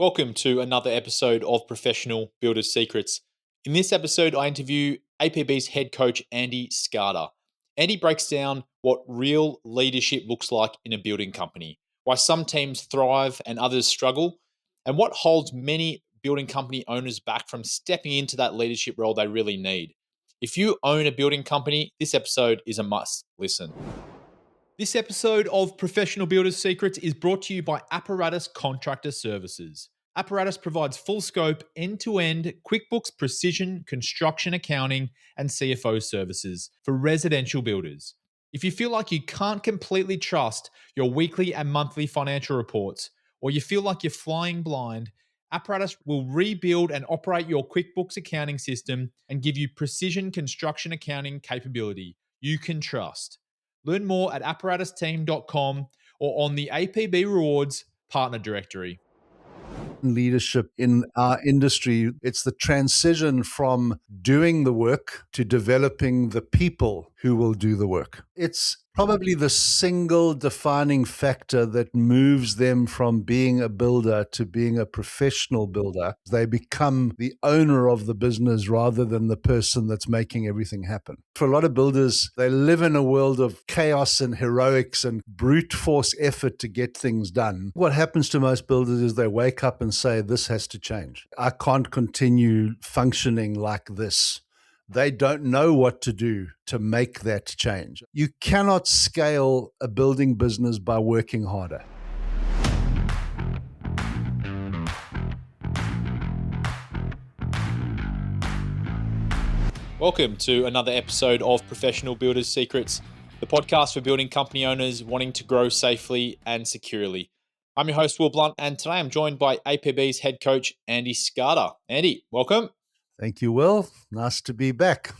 Welcome to another episode of Professional Builders Secrets. In this episode, I interview APB's head coach, Andy Skarda. Andy breaks down what real leadership looks like in a building company, why some teams thrive and others struggle, and what holds many building company owners back from stepping into that leadership role they really need. If you own a building company, this episode is a must listen. This episode of Professional Builders Secrets is brought to you by Apparatus Contractor Services. Apparatus provides full scope, end to end QuickBooks precision construction accounting and CFO services for residential builders. If you feel like you can't completely trust your weekly and monthly financial reports, or you feel like you're flying blind, Apparatus will rebuild and operate your QuickBooks accounting system and give you precision construction accounting capability you can trust. Learn more at apparatusteam.com or on the APB Rewards Partner Directory. Leadership in our industry, it's the transition from doing the work to developing the people who will do the work. It's probably the single defining factor that moves them from being a builder to being a professional builder. They become the owner of the business rather than the person that's making everything happen. For a lot of builders, they live in a world of chaos and heroics and brute force effort to get things done. What happens to most builders is they wake up and say, this has to change. I can't continue functioning like this. They don't know what to do to make that change. You cannot scale a building business by working harder. Welcome to another episode of Professional Builders Secrets, the podcast for building company owners wanting to grow safely and securely. I'm your host, Will Blunt, and today I'm joined by APB's head coach, Andy Skarda. Andy, welcome. Thank you, Will. Nice to be back.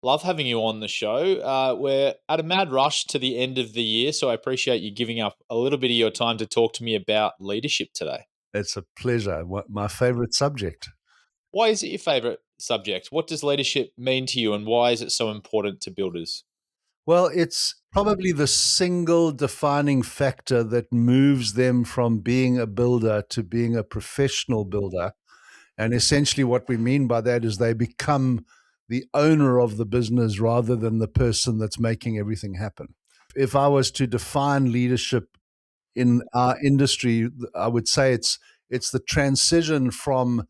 Love having you on the show. We're at a mad rush to the end of the year, so I appreciate you giving up a little bit of your time to talk to me about leadership today. It's a pleasure. My favorite subject. Why is it your favorite subject? What does leadership mean to you, and why is it so important to builders? Well, it's probably the single defining factor that moves them from being a builder to being a professional builder. And essentially what we mean by that is they become the owner of the business rather than the person that's making everything happen. If I was to define leadership in our industry, I would say it's the transition from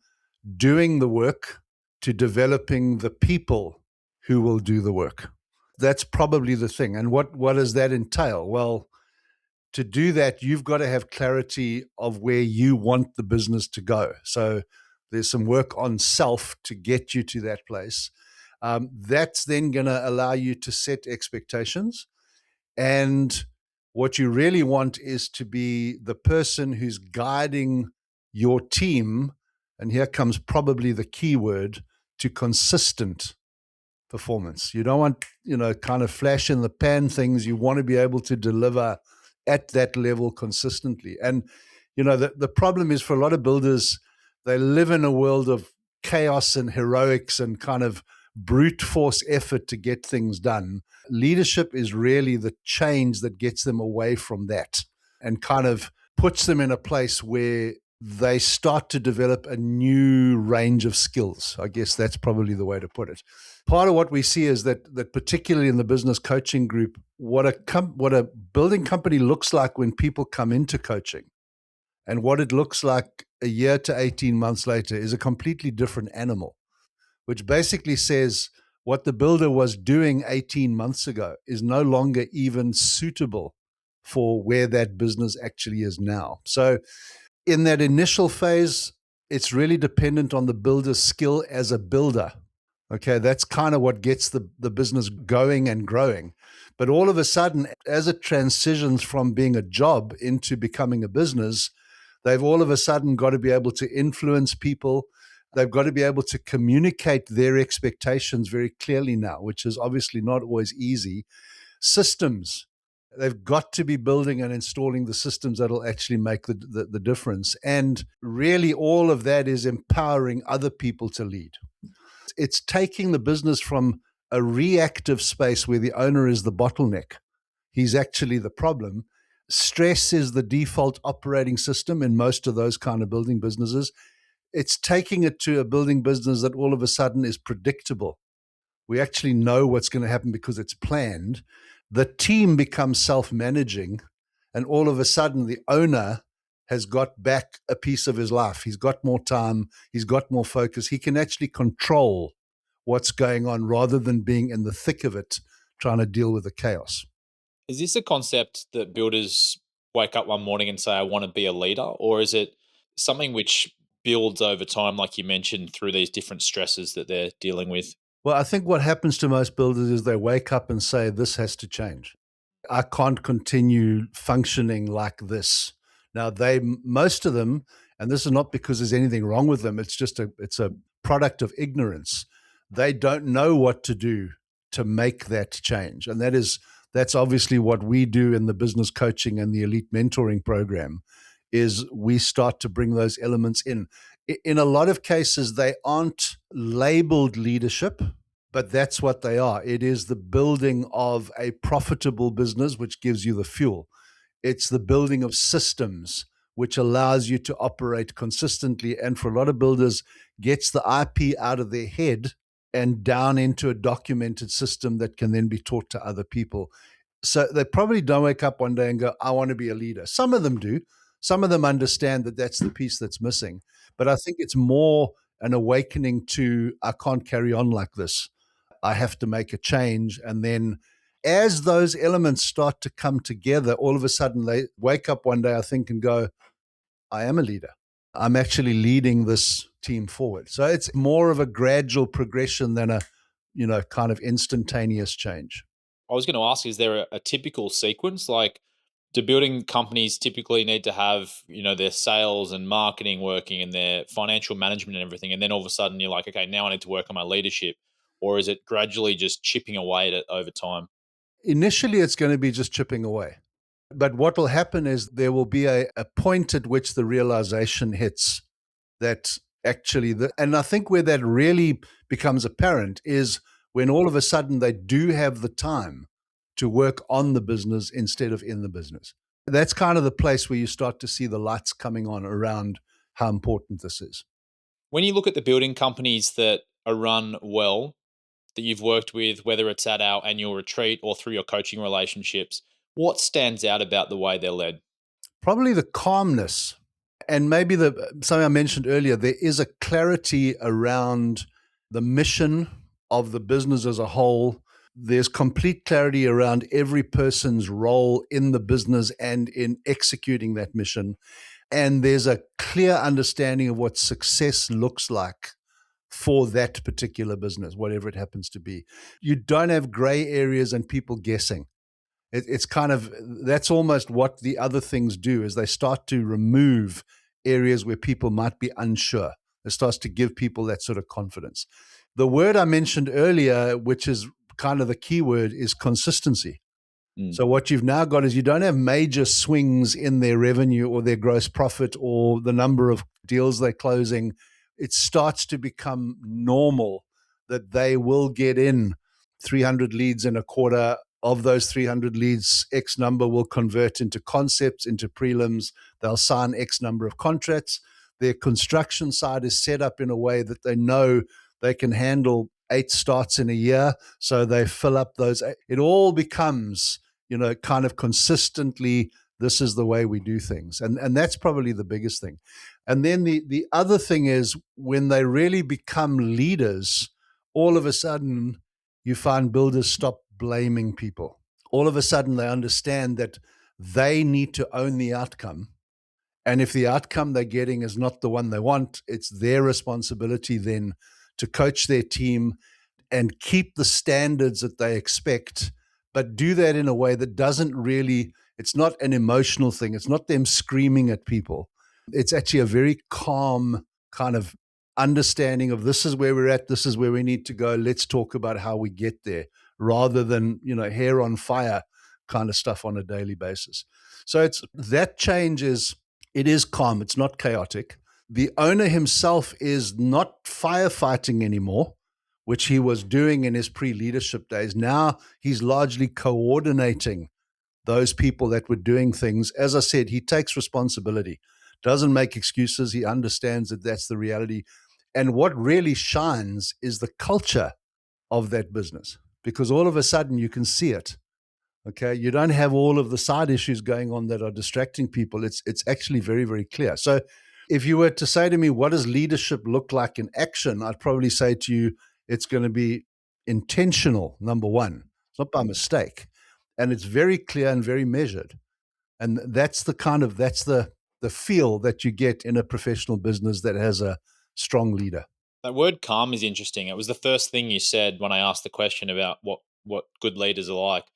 doing the work to developing the people who will do the work. That's probably the thing. And what does that entail? Well, to do that, you've got to have clarity of where you want the business to go. So there's some work on self to get you to that place. That's then going to allow you to set expectations. And what you really want is to be the person who's guiding your team. And here comes probably the key word, to consistent performance. You don't want, kind of flash in the pan things. You want to be able to deliver at that level consistently. And, the problem is for a lot of builders, they live in a world of chaos and heroics and kind of brute force effort to get things done. Leadership is really the change that gets them away from that and kind of puts them in a place where they start to develop a new range of skills. I guess that's probably the way to put it. Part of what we see is that particularly in the business coaching group, what a building company looks like when people come into coaching and what it looks like a year to 18 months later is a completely different animal, which basically says what the builder was doing 18 months ago is no longer even suitable for where that business actually is now. So in that initial phase, it's really dependent on the builder's skill as a builder. Okay, that's kind of what gets the business going and growing. But all of a sudden, as it transitions from being a job into becoming a business, they've all of a sudden got to be able to influence people. They've got to be able to communicate their expectations very clearly now, which is obviously not always easy. Systems. They've got to be building and installing the systems that'll actually make the difference. And really all of that is empowering other people to lead. It's taking the business from a reactive space where the owner is the bottleneck. He's actually the problem. Stress is the default operating system in most of those kind of building businesses. It's taking it to a building business that all of a sudden is predictable. We actually know what's going to happen because it's planned. The team becomes self managing, and all of a sudden, the owner has got back a piece of his life. He's got more time, he's got more focus. He can actually control what's going on rather than being in the thick of it, trying to deal with the chaos. Is this a concept that builders wake up one morning and say, I want to be a leader? Or is it something which builds over time, like you mentioned, through these different stresses that they're dealing with? Well, I think what happens to most builders is they wake up and say, this has to change. I can't continue functioning like this. Now most of them, and this is not because there's anything wrong with them, it's a product of ignorance. They don't know what to do to make that change. And that's obviously what we do in the business coaching and the elite mentoring program is we start to bring those elements in. In a lot of cases, they aren't labeled leadership, but that's what they are. It is the building of a profitable business, which gives you the fuel. It's the building of systems, which allows you to operate consistently. And for a lot of builders, gets the IP out of their head and down into a documented system that can then be taught to other people. So they probably don't wake up one day and go, I want to be a leader. Some of them do. Some of them understand that that's the piece that's missing. But I think it's more an awakening to, I can't carry on like this. I have to make a change. And then as those elements start to come together, all of a sudden they wake up one day, I think, and go, I am a leader. I'm actually leading this team forward. So it's more of a gradual progression than a, kind of instantaneous change. I was going to ask, is there a typical sequence? Like, do building companies typically need to have, their sales and marketing working and their financial management and everything? And then all of a sudden you're like, okay, now I need to work on my leadership. Or is it gradually just chipping away at it over time? Initially, it's going to be just chipping away. But what will happen is there will be a point at which the realization hits that actually, and I think where that really becomes apparent is when all of a sudden they do have the time to work on the business instead of in the business. That's kind of the place where you start to see the lights coming on around how important this is. When you look at the building companies that are run well, that you've worked with, whether it's at our annual retreat or through your coaching relationships, what stands out about the way they're led? Probably the calmness, and maybe something I mentioned earlier, there is a clarity around the mission of the business as a whole. There's complete clarity around every person's role in the business and in executing that mission. And there's a clear understanding of what success looks like for that particular business, whatever it happens to be. You don't have gray areas and people guessing. It's kind of, that's almost what the other things do is they start to remove areas where people might be unsure. It starts to give people that sort of confidence. The word I mentioned earlier, which is kind of the key word, is consistency. Mm. So what you've now got is you don't have major swings in their revenue or their gross profit or the number of deals they're closing. It starts to become normal that they will get in 300 leads in a quarter. Of those 300 leads, X number will convert into concepts, into prelims. They'll sign X number of contracts. Their construction side is set up in a way that they know they can handle 8 starts in a year. So they fill up those. It all becomes, kind of consistently, this is the way we do things. And that's probably the biggest thing. And then the other thing is when they really become leaders, all of a sudden you find builders stop blaming people. All of a sudden they understand that they need to own the outcome. And if the outcome they're getting is not the one they want, it's their responsibility then to coach their team and keep the standards that they expect, but do that in a way that doesn't really, it's not an emotional thing. It's not them screaming at people. It's actually a very calm kind of understanding of this is where we're at, this is where we need to go. Let's talk about how we get there rather than, hair on fire kind of stuff on a daily basis. So it's that change it is calm. It's not chaotic. The owner himself is not firefighting anymore, which he was doing in his pre-leadership days. Now he's largely coordinating those people that were doing things. As I said, he takes responsibility, doesn't make excuses. He understands that that's the reality. And what really shines is the culture of that business, because all of a sudden you can see it. Okay, you don't have all of the side issues going on that are distracting people. It's actually very, very clear. So if you were to say to me, what does leadership look like in action? I'd probably say to you, it's going to be intentional, number one. It's not by mistake. And it's very clear and very measured. And that's the feel that you get in a professional business that has a strong leader. That word calm is interesting. It was the first thing you said when I asked the question about what good leaders are like.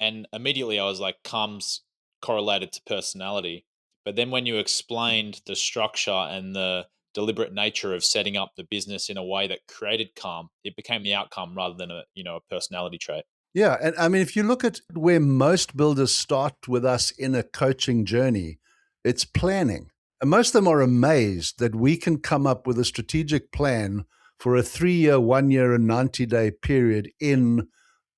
And immediately I was like, calm's correlated to personality. But then when you explained the structure and the deliberate nature of setting up the business in a way that created calm, it became the outcome rather than a personality trait. Yeah. And I mean, if you look at where most builders start with us in a coaching journey, it's planning. And most of them are amazed that we can come up with a strategic plan for a 3 year, 1 year, and 90-day period in,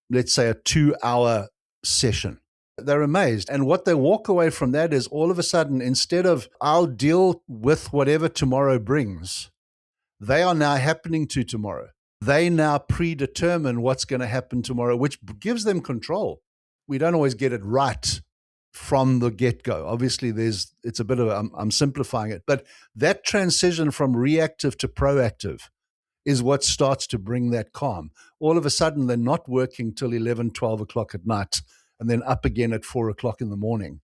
let's say, a 2 hour session. They're amazed. And what they walk away from that is all of a sudden, instead of I'll deal with whatever tomorrow brings, they are now happening to tomorrow. They now predetermine what's going to happen tomorrow, which gives them control. We don't always get it right from the get-go. Obviously, it's a bit of I'm simplifying it, but that transition from reactive to proactive is what starts to bring that calm. All of a sudden, they're not working till 11, 12 o'clock at night and then up again at 4 o'clock in the morning.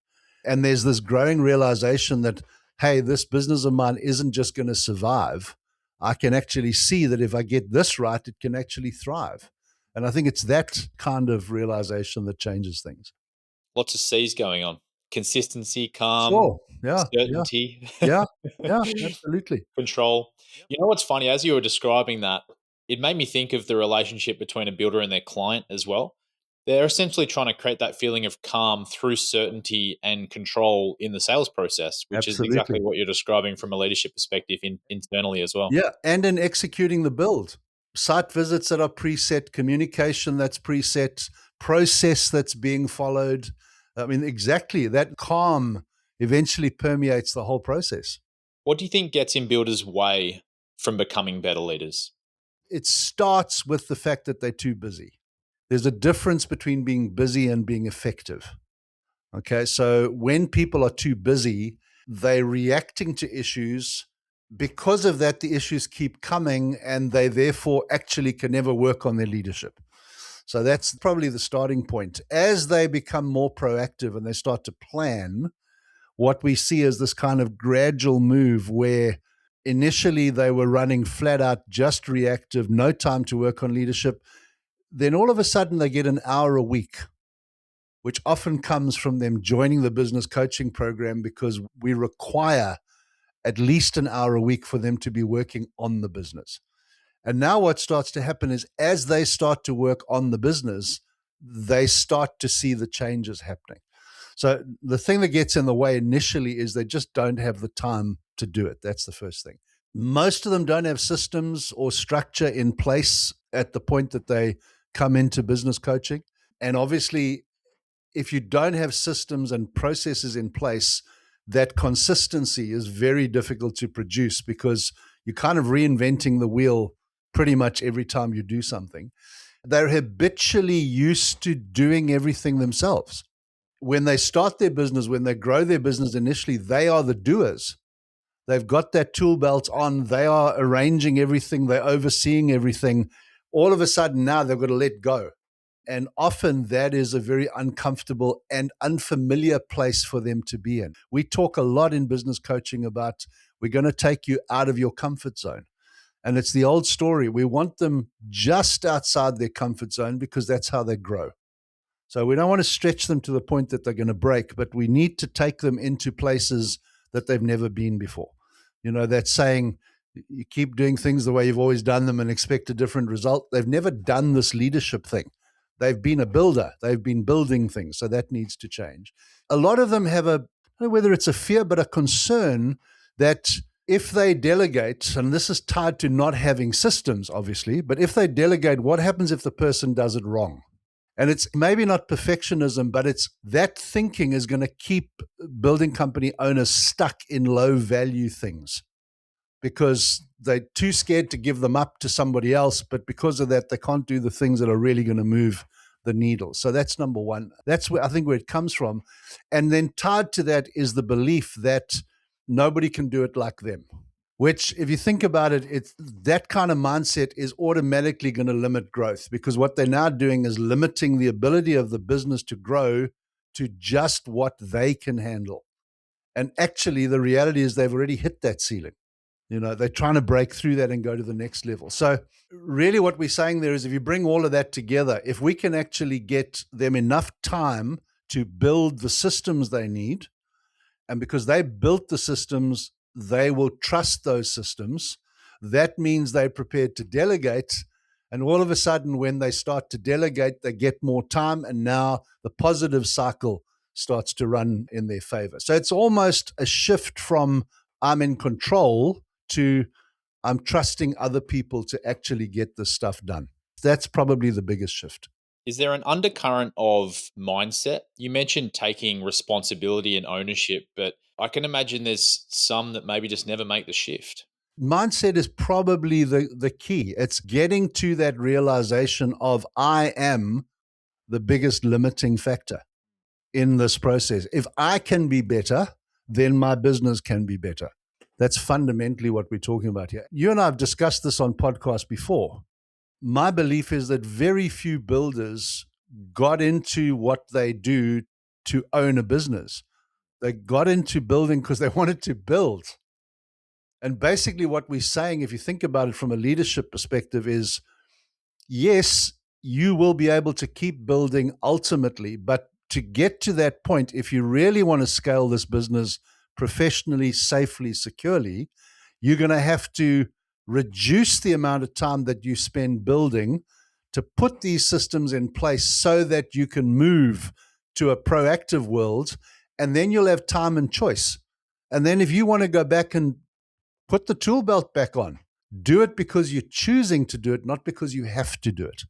And there's this growing realization that, hey, this business of mine isn't just going to survive. I can actually see that if I get this right, it can actually thrive. And I think it's that kind of realization that changes things. Lots of C's going on. Consistency, calm, Sure. Yeah. Yeah. certainty. Yeah. Yeah. Absolutely. Control. You know what's funny? As you were describing that, it made me think of the relationship between a builder and their client as well. They're essentially trying to create that feeling of calm through certainty and control in the sales process, which is exactly Absolutely. what you're describing from a leadership perspective internally as well. Yeah, and in executing the build, site visits that are preset, communication that's preset, process that's being followed. I mean, exactly that calm eventually permeates the whole process. What do you think gets in builders' way from becoming better leaders? It starts with the fact that they're too busy. There's a difference between being busy and being effective. Okay, so when people are too busy, they're reacting to issues. Because of that, the issues keep coming and they therefore actually can never work on their leadership. So that's probably the starting point. As they become more proactive and they start to plan, what we see is this kind of gradual move where initially they were running flat out, just reactive, no time to work on leadership. Then all of a sudden they get an hour a week, which often comes from them joining the business coaching program because we require at least an hour a week for them to be working on the business. And now what starts to happen is as they start to work on the business, they start to see the changes happening. So the thing that gets in the way initially is they just don't have the time to do it. That's the first thing. Most of them don't have systems or structure in place at the point that they come into business coaching. And obviously, if you don't have systems and processes in place, that consistency is very difficult to produce because you're kind of reinventing the wheel pretty much every time you do something. They're habitually used to doing everything themselves. When they start their business, when they grow their business initially, they are the doers. They've got that tool belt on. They are arranging everything. They're overseeing everything. All of a sudden now they've got to let go. And often that is a very uncomfortable and unfamiliar place for them to be in. We talk a lot in business coaching about we're going to take you out of your comfort zone. And it's the old story. We want them just outside their comfort zone because that's how they grow. So we don't want to stretch them to the point that they're going to break, but we need to take them into places that they've never been before. You know, that saying, you keep doing things the way you've always done them and expect a different result. They've never done this leadership thing. They've been a builder. They've been building things. So that needs to change. A lot of them have I don't know whether it's a fear, but a concern that if they delegate, and this is tied to not having systems, obviously, but if they delegate, what happens if the person does it wrong? And it's maybe not perfectionism, but it's that thinking is going to keep building company owners stuck in low value things because they're too scared to give them up to somebody else. But because of that, they can't do the things that are really going to move the needle. So that's number one. That's where I think where it comes from. And then tied to that is the belief that nobody can do it like them. Which, if you think about it, it's that kind of mindset is automatically going to limit growth, because what they're now doing is limiting the ability of the business to grow to just what they can handle. And actually, the reality is they've already hit that ceiling. They're trying to break through that and go to the next level. So really what we're saying there is, if you bring all of that together, if we can actually get them enough time to build the systems they need, and because they built the systems, they will trust those systems. That means they're prepared to delegate. And all of a sudden, when they start to delegate, they get more time. And now the positive cycle starts to run in their favor. So it's almost a shift from I'm in control to I'm trusting other people to actually get this stuff done. That's probably the biggest shift. Is there an undercurrent of mindset? You mentioned taking responsibility and ownership, but I can imagine there's some that maybe just never make the shift. Mindset is probably the key. It's getting to that realization of I am the biggest limiting factor in this process. If I can be better, then my business can be better. That's fundamentally what we're talking about here. You and I have discussed this on podcasts before. My belief is that very few builders got into what they do to own a business. They got into building because they wanted to build. And basically, what we're saying, if you think about it from a leadership perspective, is yes, you will be able to keep building ultimately, but to get to that point, if you really want to scale this business professionally, safely, securely, you're going to have to reduce the amount of time that you spend building to put these systems in place so that you can move to a proactive world. And then you'll have time and choice. And then if you want to go back and put the tool belt back on, do it because you're choosing to do it, not because you have to do it.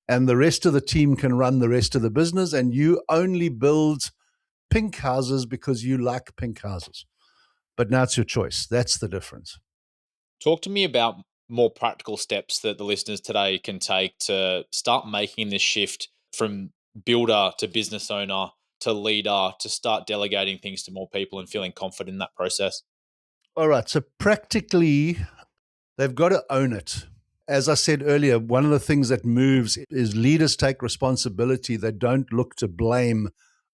And the rest of the team can run the rest of the business, and you only build pink houses because you like pink houses. But now it's your choice. That's the difference. Talk to me about more practical steps that the listeners today can take to start making this shift from builder to business owner to leader, to start delegating things to more people and feeling confident in that process. All right. So practically, they've got to own it. As I said earlier, one of the things that moves is leaders take responsibility. They don't look to blame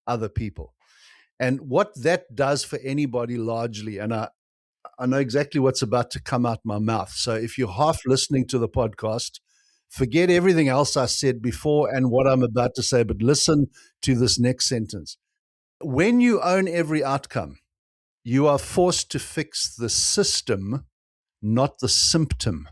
other people. And what that does for anybody largely, and I know exactly what's about to come out my mouth. So if you're half listening to the podcast, forget everything else I said before and what I'm about to say, but listen to this next sentence. When you own every outcome, you are forced to fix the system, not the symptom.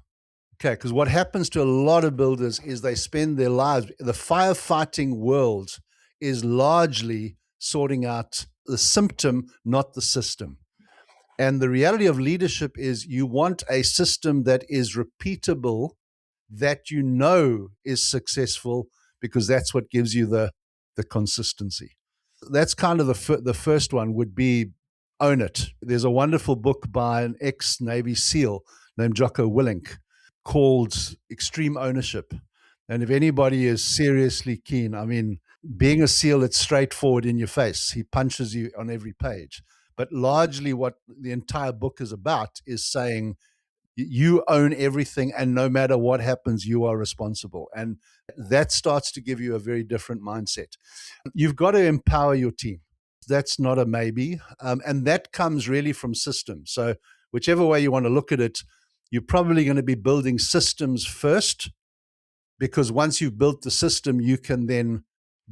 Okay, because what happens to a lot of builders is they spend their lives, the firefighting world is largely sorting out the symptom, not the system. And the reality of leadership is you want a system that is repeatable, that you know is successful, because that's what gives you the consistency. That's kind of the first one would be own it. There's a wonderful book by an ex-Navy SEAL named Jocko Willink called Extreme Ownership. And if anybody is seriously keen, I mean, being a SEAL, it's straightforward in your face. He punches you on every page. But largely what the entire book is about is saying you own everything, and no matter what happens, you are responsible. And that starts to give you a very different mindset. You've got to empower your team. That's not a maybe. And that comes really from systems. So whichever way you want to look at it, you're probably going to be building systems first, because once you've built the system, you can then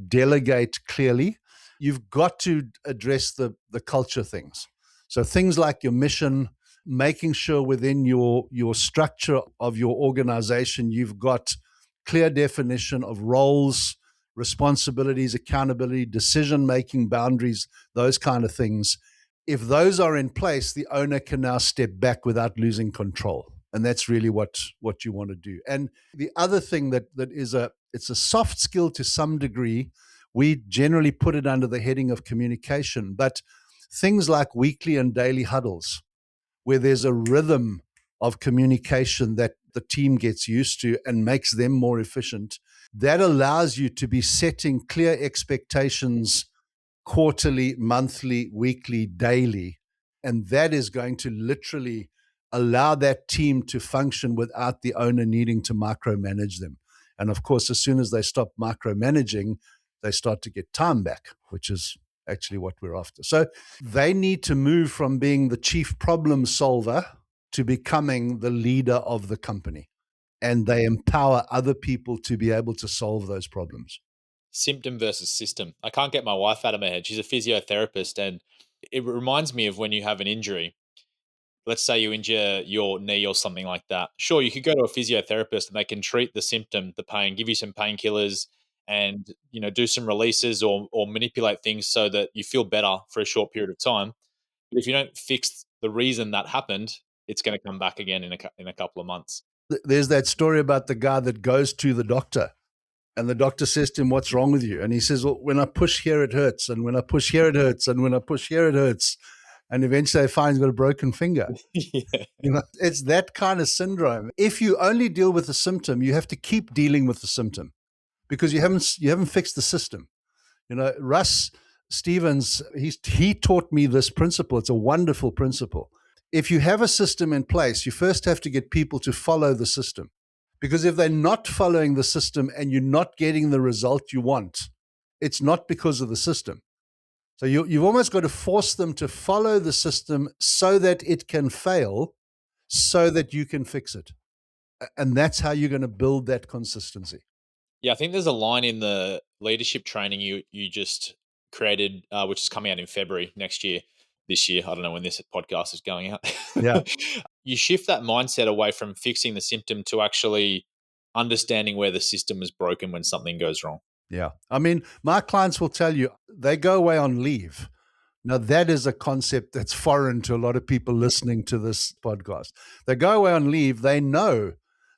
delegate clearly. You've got to address the culture things. So things like your mission, making sure within your structure of your organization, you've got clear definition of roles, responsibilities, accountability, decision-making boundaries, those kind of things. If those are in place, the owner can now step back without losing control. And that's really what you want to do. And the other thing that is a It's a soft skill to some degree. We generally put it under the heading of communication, but things like weekly and daily huddles, where there's a rhythm of communication that the team gets used to and makes them more efficient, that allows you to be setting clear expectations quarterly, monthly, weekly, daily. And that is going to literally allow that team to function without the owner needing to micromanage them. And of course, as soon as they stop micromanaging, they start to get time back, which is actually what we're after. So they need to move from being the chief problem solver to becoming the leader of the company. And they empower other people to be able to solve those problems. Symptom versus system. I can't get my wife out of my head. She's a physiotherapist, and it reminds me of when you have an injury. Let's say you injure your knee or something like that. Sure, you could go to a physiotherapist and they can treat the symptom, the pain, give you some painkillers, and do some releases or manipulate things so that you feel better for a short period of time. But if you don't fix the reason that happened, it's going to come back again in a couple of months. There's that story about the guy that goes to the doctor and the doctor says to him, "What's wrong with you?" And he says, "Well, when I push here, it hurts. And when I push here, it hurts. And when I push here, it hurts." And eventually they find he's got a broken finger. Yeah. It's that kind of syndrome. If you only deal with the symptom, you have to keep dealing with the symptom because you haven't fixed the system. Russ Stevens, he taught me this principle. It's a wonderful principle. If you have a system in place, you first have to get people to follow the system. Because if they're not following the system and you're not getting the result you want, it's not because of the system. So you've almost got to force them to follow the system so that it can fail, so that you can fix it. And that's how you're going to build that consistency. Yeah, I think there's a line in the leadership training you just created, which is coming out in February next year. This year, I don't know when this podcast is going out. Yeah. You shift that mindset away from fixing the symptom to actually understanding where the system is broken when something goes wrong. Yeah. I mean, my clients will tell you they go away on leave. Now, that is a concept that's foreign to a lot of people listening to this podcast. They go away on leave, they know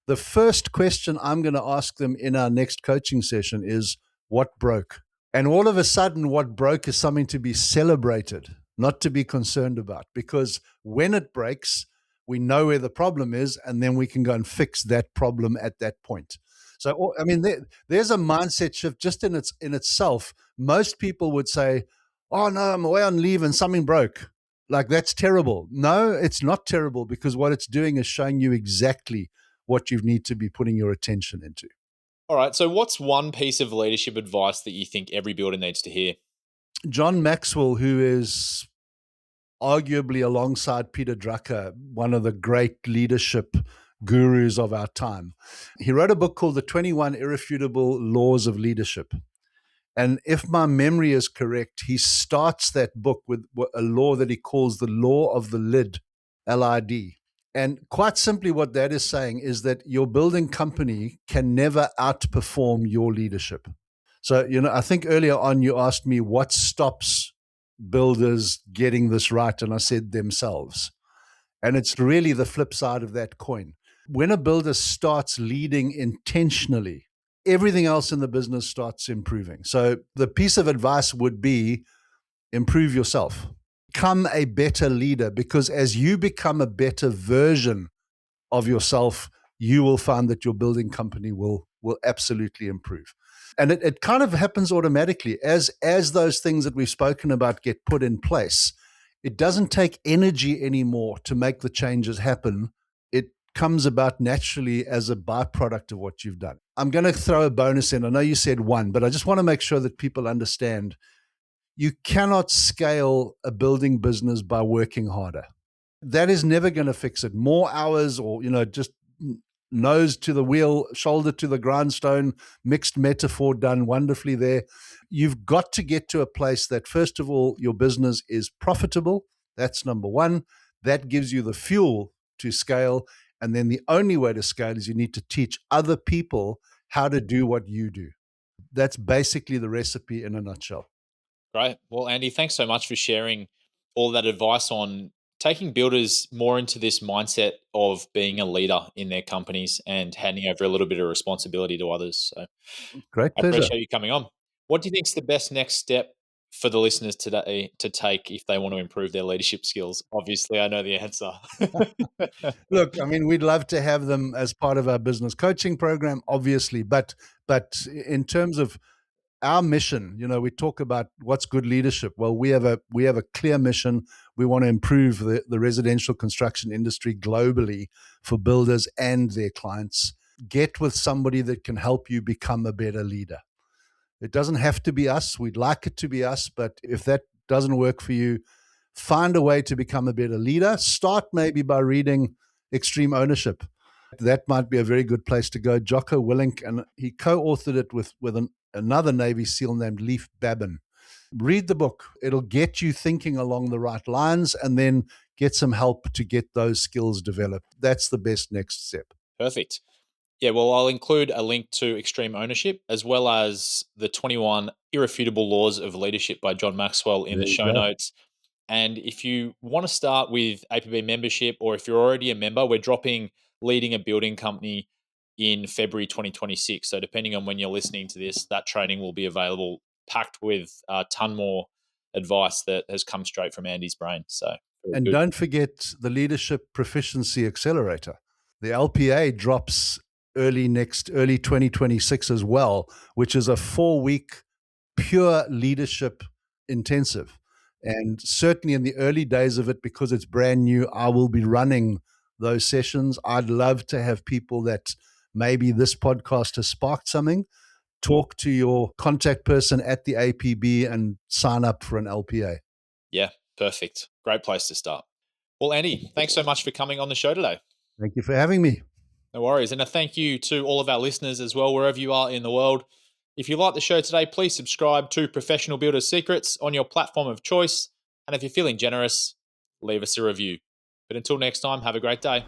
the first question I'm going to ask them in our next coaching session is, what broke? And all of a sudden, what broke is something to be celebrated, not to be concerned about, because when it breaks, we know where the problem is, and then we can go and fix that problem at that point. So, I mean, there's a mindset shift just in itself. Most people would say, "Oh no, I'm away on leave and something broke." Like, that's terrible. No, it's not terrible, because what it's doing is showing you exactly what you need to be putting your attention into. All right. So, what's one piece of leadership advice that you think every builder needs to hear? John Maxwell, who is arguably alongside Peter Drucker, one of the great leadership gurus of our time, he wrote a book called The 21 Irrefutable Laws of Leadership. And if my memory is correct, he starts that book with a law that he calls the law of the lid, LID. And quite simply, what that is saying is that your building company can never outperform your leadership. So, I think earlier on you asked me what stops builders getting this right. And I said themselves. And it's really the flip side of that coin. When a builder starts leading intentionally, everything else in the business starts improving. So the piece of advice would be improve yourself. Become a better leader, because as you become a better version of yourself, you will find that your building company will absolutely improve. And it kind of happens automatically as those things that we've spoken about get put in place. It doesn't take energy anymore to make the changes happen. It comes about naturally as a byproduct of what you've done. I'm going to throw a bonus in. I know you said one, but I just want to make sure that people understand you cannot scale a building business by working harder. That is never going to fix it. More hours, or, just nose to the wheel, shoulder to the grindstone, mixed metaphor done wonderfully there. You've got to get to a place that, first of all, your business is profitable. That's number one. That gives you the fuel to scale. And then the only way to scale is you need to teach other people how to do what you do. That's basically the recipe in a nutshell. Great. Well, Andy, thanks so much for sharing all that advice on taking builders more into this mindset of being a leader in their companies and handing over a little bit of responsibility to others. So Great I pleasure. appreciate you coming on. What do you think is the best next step for the listeners today to take if they want to improve their leadership skills? Obviously, I know the answer. Look, I mean, we'd love to have them as part of our business coaching program, obviously, but in terms of our mission, we talk about what's good leadership. Well, we have a clear mission. We want to improve the residential construction industry globally for builders and their clients. Get with somebody that can help you become a better leader. It doesn't have to be us. We'd like it to be us, but if that doesn't work for you, find a way to become a better leader. Start maybe by reading Extreme Ownership. That might be a very good place to go. Jocko Willink, and he co-authored it with another Navy SEAL named Leif Babin. Read the book. It'll get you thinking along the right lines, and then get some help to get those skills developed. That's the best next step. Perfect. Yeah, well, I'll include a link to Extreme Ownership as well as the 21 Irrefutable Laws of Leadership by John Maxwell in There the you show go. notes. And if you want to start with APB membership, or if you're already a member, we're dropping Leading a Building Company in February 2026. So depending on when you're listening to this, that training will be available, packed with a ton more advice that has come straight from Andy's brain. So very And good. don't forget the Leadership Proficiency Accelerator. The LPA drops early 2026 as well, which is a 4-week pure leadership intensive. And certainly in the early days of it, because it's brand new, I will be running those sessions. I'd love to have people that maybe this podcast has sparked something. Talk to your contact person at the APB and sign up for an LPA. Yeah, perfect. Great place to start. Well, Andy, thanks so much for coming on the show today. Thank you for having me. No worries. And a thank you to all of our listeners as well, wherever you are in the world. If you like the show today, please subscribe to Professional Builders Secrets on your platform of choice. And if you're feeling generous, leave us a review. But until next time, have a great day.